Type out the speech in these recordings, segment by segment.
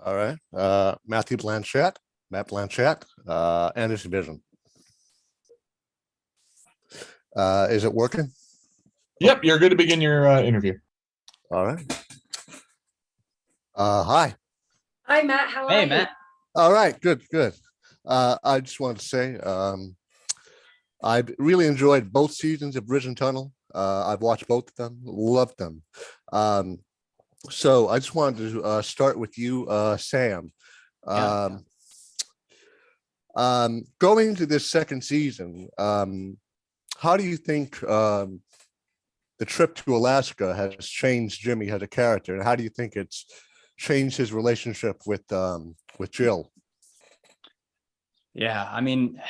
All right. Matthew Blanchette, Matt Blanchette, and his vision. Is it working? Yep, you're good to begin your interview. All right. Hi. Hi, Matt. How are Hey, you? Matt. All right. Good. I just wanted to say I've really enjoyed both seasons of Bridge and Tunnel. I've watched both of them, loved them. So I just wanted to start with you, Sam. Yeah. Going into this second season, how do you think the trip to Alaska has changed Jimmy as a character, and how do you think it's changed his relationship with Jill? Yeah, I mean,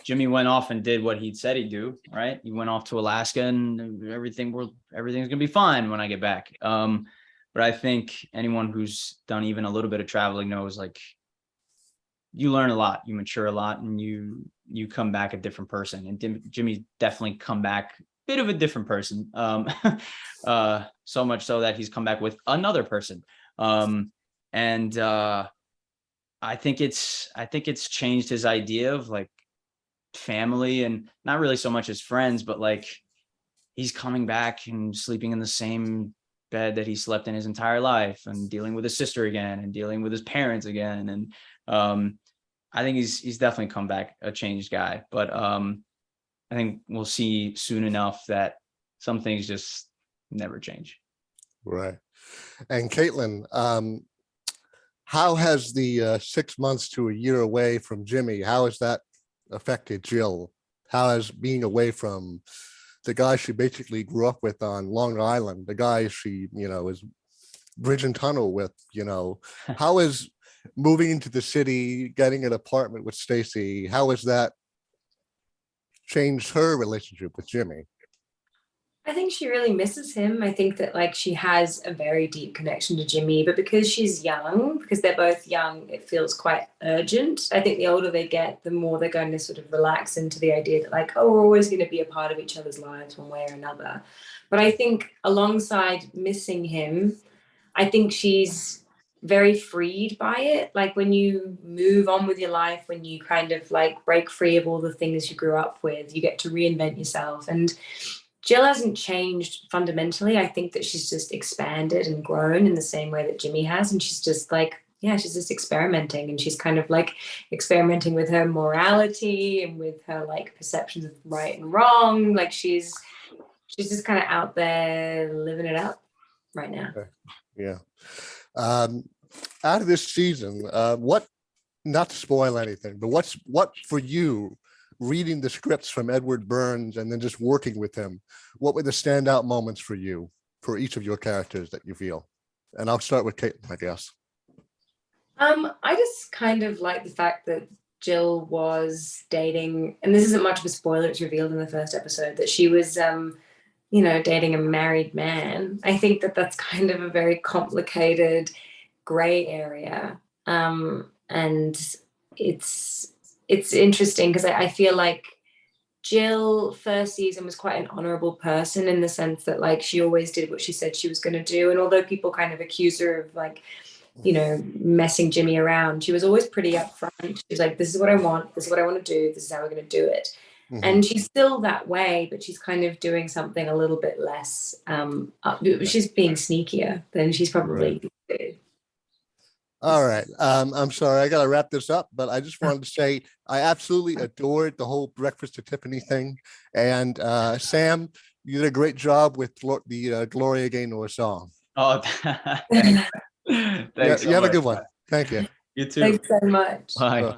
Jimmy went off and did what he'd said he'd do, right? He went off to Alaska and everything's gonna be fine when I get back. But I think anyone who's done even a little bit of traveling knows, like, you learn a lot, you mature a lot, and you come back a different person. And Jimmy's definitely come back a bit of a different person. So much so that he's come back with another person. I think it's changed his idea of like family, and not really so much as friends, but like he's coming back and sleeping in the same bed that he slept in his entire life, and dealing with his sister again, and dealing with his parents again. And I think he's definitely come back a changed guy. But I think we'll see soon enough that some things just never change. Right. And Caitlin, how has the 6 months to a year away from Jimmy, how has that affected Jill? How has being away from the guy she basically grew up with on Long Island, the guy she, is Bridge and Tunnel with, how is moving into the city, getting an apartment with Stasey, how has that changed her relationship with Jimmy? I think she really misses him. I think that like she has a very deep connection to Jimmy, but because she's young, because they're both young, it feels quite urgent. I think the older they get, the more they're going to sort of relax into the idea that like, oh, we're always going to be a part of each other's lives one way or another. But I think alongside missing him, I think she's very freed by it. Like when you move on with your life, when you kind of like break free of all the things you grew up with, you get to reinvent yourself. And Jill hasn't changed fundamentally. I think that she's just expanded and grown in the same way that Jimmy has. And she's just like, yeah, she's just experimenting, and she's kind of like experimenting with her morality and with her like perceptions of right and wrong. Like she's just kind of out there living it up right now. Okay. Yeah. Out of this season, what, not to spoil anything, but what for you, reading the scripts from Edward Burns and then just working with him, what were the standout moments for you, for each of your characters that you feel? And I'll start with Caitlin, I guess. I just kind of like the fact that Jill was dating, and this isn't much of a spoiler, it's revealed in the first episode, that she was dating a married man. I think that that's kind of a very complicated gray area. And it's interesting because I feel like Jill first season was quite an honorable person in the sense that like she always did what she said she was going to do. And although people kind of accuse her of like, messing Jimmy around, she was always pretty upfront. She was like, this is what I want. This is what I want to do. This is how we're going to do it. Mm-hmm. And she's still that way, but she's kind of doing something a little bit less. She's being sneakier than she's probably good. All right. I'm sorry, I got to wrap this up, but I just wanted to say I absolutely adored the whole Breakfast at Tiffany thing. And Sam, you did a great job with the Gloria Gaynor song. Oh, thanks. You have a good one. Thank you. You too. Thanks so much. Bye.